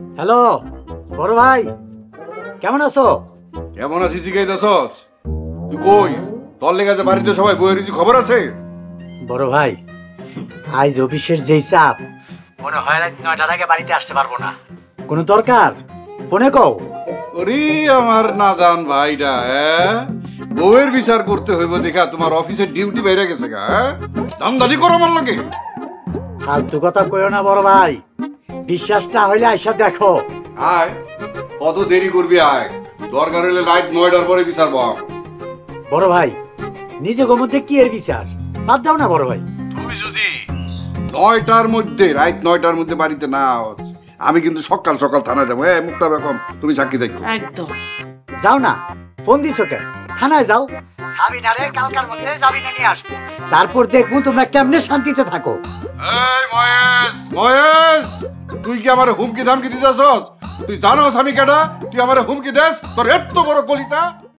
Hello বড় ভাই, কেমন আছো? কেমন আছিস জিগাইতেছস? তুই কই? তোর লেগে যে বাড়িতে সবাই বইয়ের কিছু খবর আছে? বড় ভাই, আজ অফিসের যেই চাপ, মনে হয় রাত 9টার আগে বাড়িতে আসতে পারবো না। কোনো দরকার ফোনে কও। ওরে আমার নাদান ভাইটা, বউয়ের বিচার করতে হইব দেখা তোমার অফিসের ডিউটি বাইরে গেছে গা। দান্দালি করো আমার লগে। ফালতু কথা কইও না বড় ভাই, বিশ্বাস না হইলে আইসা দেখো। আয়, কত দেরি করবি আয়। দরকার হইলে রাত 9টার পরে বিচার বল। বড় ভাই, নিজে মধ্যে কি এর বিচার? বাদ দাও না বড় ভাই। তুমি যদি 9টার মধ্যে, রাত 9টার মধ্যে বাড়িতে না আস, আমি কিন্তু সকাল সকাল থানায় যাবো। মুক্তা বেগম, তুমি সাক্ষী দেখো। একদম। যাও না, ফোন দিছো কেন? থানায় যাও, সাবিনারে কালকার মধ্যে সাবিনা নিয়ে আসবো, তারপর দেখবো তোমরা কেমনে শান্তিতে থাকো। এই মহেশ, মহেশ, তুই কি আমার হুমকি ধামকি দিতেছস? তুই জানোস আমি কেডা? তুই আমার হুমকি দেস? তোর এত বড় কলিতা?